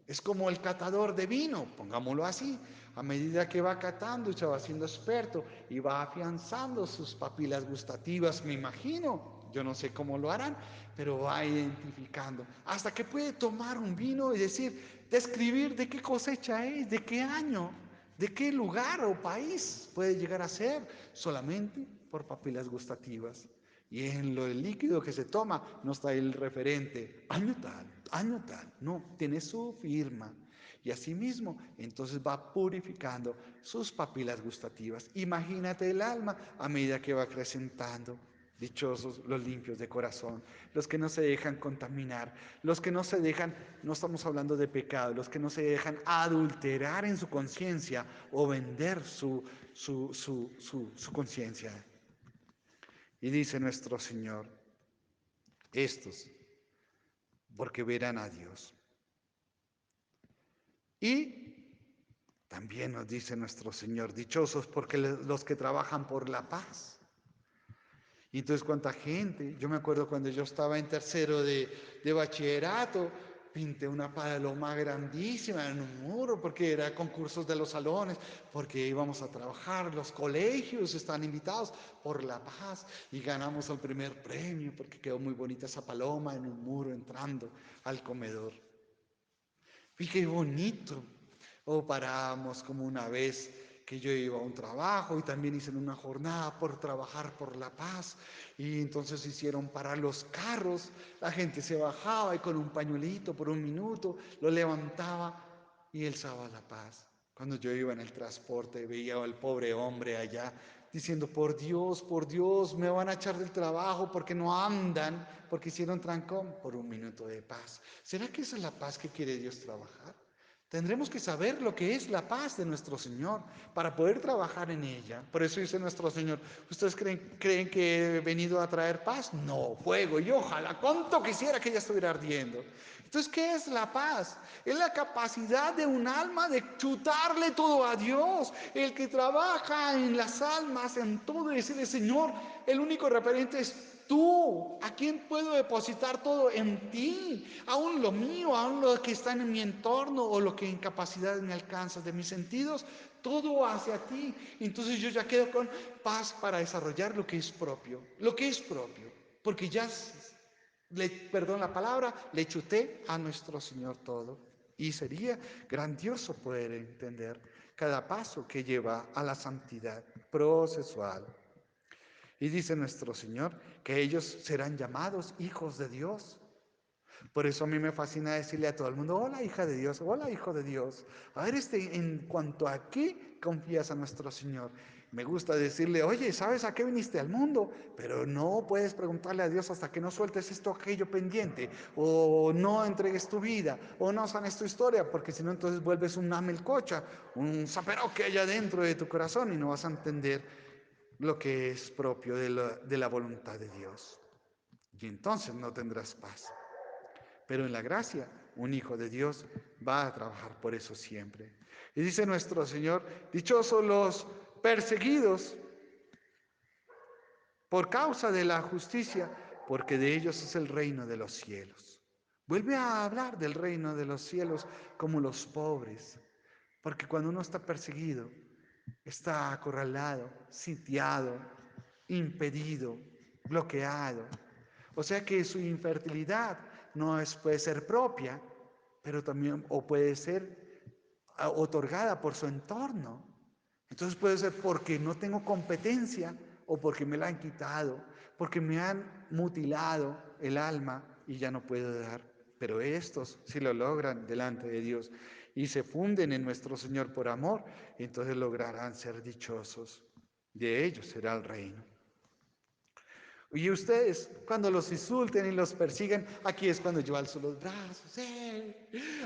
Es como el catador de vino, pongámoslo así. A medida que va catando y se va haciendo experto y va afianzando sus papilas gustativas, me imagino, yo no sé cómo lo harán, pero va identificando. Hasta que puede tomar un vino y decir, describir de qué cosecha es, de qué año, de qué lugar o país puede llegar a ser, solamente por papilas gustativas. Y en lo del líquido que se toma no está el referente, año tal, no, tiene su firma. Y asimismo, entonces va purificando sus papilas gustativas. Imagínate el alma a medida que va acrecentando. Dichosos los limpios de corazón, los que no se dejan contaminar, los que no se dejan, no estamos hablando de pecado, los que no se dejan adulterar en su conciencia o vender su conciencia. Y dice nuestro Señor, estos, porque verán a Dios. Y también nos dice nuestro Señor, dichosos porque los que trabajan por la paz. Y entonces cuánta gente, yo me acuerdo cuando yo estaba en tercero de bachillerato, pinté una paloma grandísima en un muro porque era concursos de los salones, porque íbamos a trabajar, los colegios están invitados por la paz y ganamos el primer premio porque quedó muy bonita esa paloma en un muro entrando al comedor. Y qué bonito. O parábamos como una vez que yo iba a un trabajo y también hice una jornada por trabajar por la paz. Y entonces hicieron parar los carros, la gente se bajaba y con un pañuelito por un minuto lo levantaba y alzaba la paz. Cuando yo iba en el transporte veía al pobre hombre allá diciendo, por Dios, me van a echar del trabajo porque no andan, porque hicieron trancón por un minuto de paz. ¿Será que esa es la paz que quiere Dios trabajar? Tendremos que saber lo que es la paz de nuestro Señor para poder trabajar en ella. Por eso dice nuestro Señor, ¿ustedes creen que he venido a traer paz? No, fuego. Y ojalá, cuánto quisiera que ella estuviera ardiendo. Entonces, ¿qué es la paz? Es la capacidad de un alma de chutarle todo a Dios. El que trabaja en las almas, en todo, y decirle, Señor, el único referente es Tú, ¿a quién puedo depositar todo? En ti, aún lo mío, aún lo que está en mi entorno o lo que en capacidad me alcanza de mis sentidos, todo hacia ti. Entonces yo ya quedo con paz para desarrollar lo que es propio, porque ya, perdón la palabra, le chuté a nuestro Señor todo. Y sería grandioso poder entender cada paso que lleva a la santidad procesual. Y dice nuestro Señor que ellos serán llamados hijos de Dios. Por eso a mí me fascina decirle a todo el mundo, hola hija de Dios, hola hijo de Dios. A ver, en cuanto a qué confías a nuestro Señor. Me gusta decirle, oye, ¿sabes a qué viniste al mundo? Pero no puedes preguntarle a Dios hasta que no sueltes esto, aquello pendiente, o no entregues tu vida, o no sanes tu historia, porque si no entonces vuelves un amelcocha, un zapero que hay adentro de tu corazón y no vas a entender lo que es propio de la voluntad de Dios. Y entonces no tendrás paz. Pero en la gracia, un hijo de Dios va a trabajar por eso siempre. Y dice nuestro Señor, dichosos los perseguidos por causa de la justicia, porque de ellos es el reino de los cielos. Vuelve a hablar del reino de los cielos como los pobres, porque cuando uno está perseguido, está acorralado, sitiado, impedido, bloqueado. O sea que su infertilidad no puede ser propia, pero también o puede ser otorgada por su entorno. Entonces puede ser porque no tengo competencia o porque me la han quitado, porque me han mutilado el alma y ya no puedo dar. Pero estos, si lo logran delante de Dios y se funden en nuestro Señor por amor, entonces lograrán ser dichosos. De ellos será el reino. Y ustedes, cuando los insulten y los persigan, aquí es cuando yo alzo los brazos. Sí,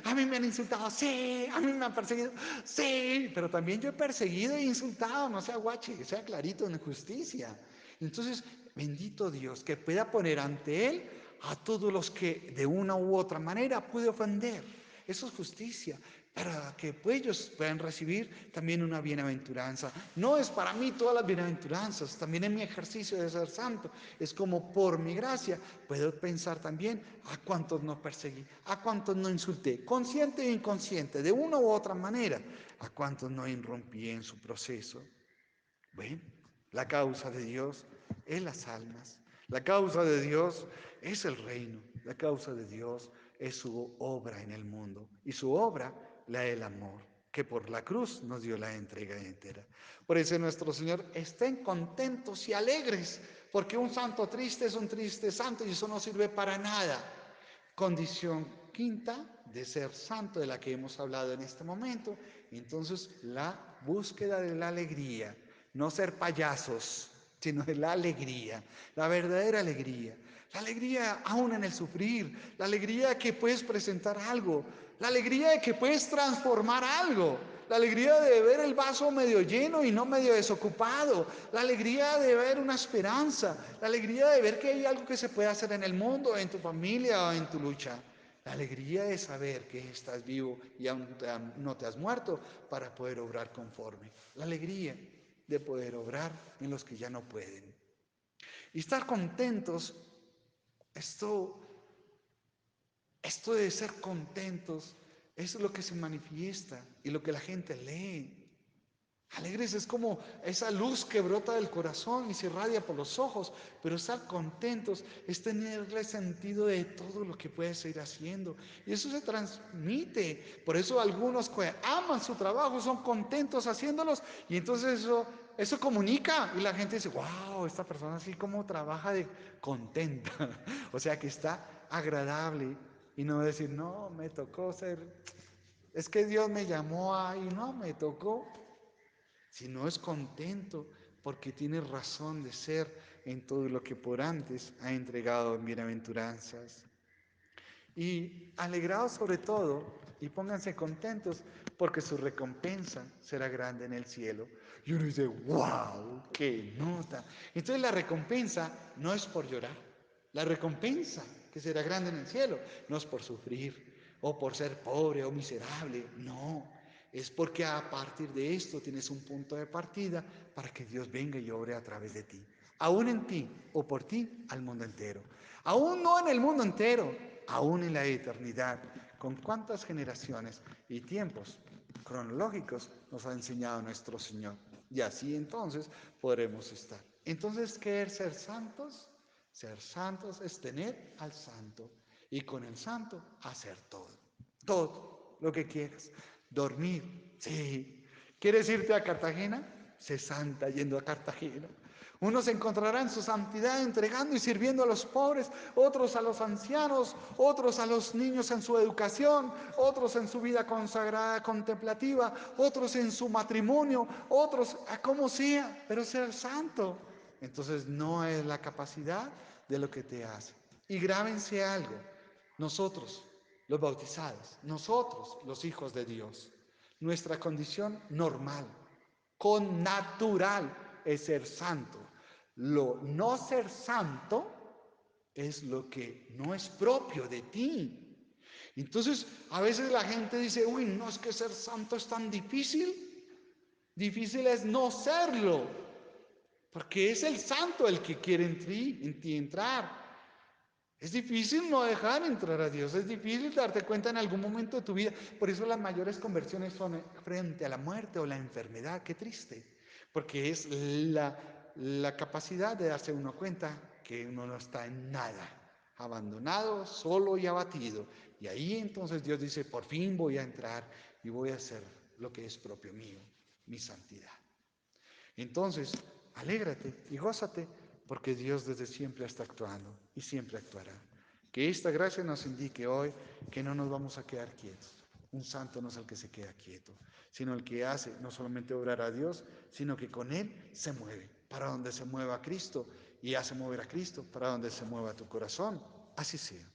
a mí me han insultado, sí, a mí me han perseguido, sí, pero también yo he perseguido e insultado, no sea guache, sea clarito en justicia. Entonces, bendito Dios, que pueda poner ante Él a todos los que de una u otra manera pude ofender. Eso es justicia, para que ellos puedan recibir también una bienaventuranza. No es para mí todas las bienaventuranzas, también en mi ejercicio de ser santo. Es como por mi gracia puedo pensar también a cuántos no perseguí, a cuántos no insulté, consciente e inconsciente, de una u otra manera, a cuántos no irrumpí en su proceso. Bueno, la causa de Dios es las almas. La causa de Dios es el reino. La causa de Dios es su obra en el mundo. Y su obra, la del amor, que por la cruz nos dio la entrega entera. Por eso nuestro Señor, estén contentos y alegres, porque un santo triste es un triste santo y eso no sirve para nada. Condición quinta de ser santo, de la que hemos hablado en este momento. Entonces, la búsqueda de la alegría. No ser payasos, sino de la alegría, la verdadera alegría. La alegría aún en el sufrir, la alegría de que puedes presentar algo, la alegría de que puedes transformar algo, la alegría de ver el vaso medio lleno y no medio desocupado, la alegría de ver una esperanza, la alegría de ver que hay algo que se puede hacer en el mundo, en tu familia o en tu lucha. La alegría de saber que estás vivo y aún no te has muerto para poder obrar conforme. La alegría de poder obrar en los que ya no pueden. Y estar contentos, esto, esto de ser contentos, es lo que se manifiesta y lo que la gente lee. Alegres es como esa luz que brota del corazón y se irradia por los ojos, pero estar contentos es tenerle sentido de todo lo que puedes ir haciendo. Y eso se transmite. Por eso algunos que aman su trabajo son contentos haciéndolos y entonces eso comunica y la gente dice, wow, esta persona así como trabaja de contenta. O sea que está agradable y no decir, no, me tocó ser, es que Dios me llamó ahí, no, me tocó. Si no es contento porque tiene razón de ser en todo lo que por antes ha entregado en bienaventuranzas. Y alegrados sobre todo, y pónganse contentos porque su recompensa será grande en el cielo. Y uno dice, wow, qué nota. Entonces la recompensa no es por llorar. La recompensa que será grande en el cielo no es por sufrir o por ser pobre o miserable. No, es porque a partir de esto tienes un punto de partida para que Dios venga y obre a través de ti. aún en ti o por ti al mundo entero. Aún no en el mundo entero, aún en la eternidad. ¿Con cuántas generaciones y tiempos cronológicos nos ha enseñado nuestro Señor? Y así entonces podremos estar. Entonces, ¿qué es ser santos? Ser santos es tener al santo y con el santo hacer todo lo que quieras. Dormir, sí. ¿Quieres irte a Cartagena? Sé santa yendo a Cartagena. Unos encontrarán su santidad entregando y sirviendo a los pobres, otros a los ancianos, otros a los niños en su educación, otros en su vida consagrada contemplativa, otros en su matrimonio, otros a como sea, pero ser santo. Entonces no es la capacidad de lo que te hace. Y grábense algo, nosotros, los bautizados, nosotros, los hijos de Dios, nuestra condición normal, con natural, es ser santo. Lo no ser santo es lo que no es propio de ti. Entonces, a veces la gente dice, uy, no es que ser santo es tan difícil. Difícil es no serlo, porque es el santo el que quiere en ti entrar. Es difícil no dejar entrar a Dios, es difícil darte cuenta en algún momento de tu vida. Por eso las mayores conversiones son frente a la muerte o la enfermedad. Qué triste, porque es la capacidad de darse uno cuenta que uno no está en nada, abandonado, solo y abatido. Y ahí entonces Dios dice, por fin voy a entrar y voy a hacer lo que es propio mío, mi santidad. Entonces, alégrate y gózate, porque Dios desde siempre está actuando y siempre actuará. Que esta gracia nos indique hoy que no nos vamos a quedar quietos. Un santo no es el que se queda quieto, sino el que hace no solamente obrar a Dios, sino que con Él se mueve. Para donde se mueva Cristo y hace mover a Cristo, para donde se mueva tu corazón, así sea.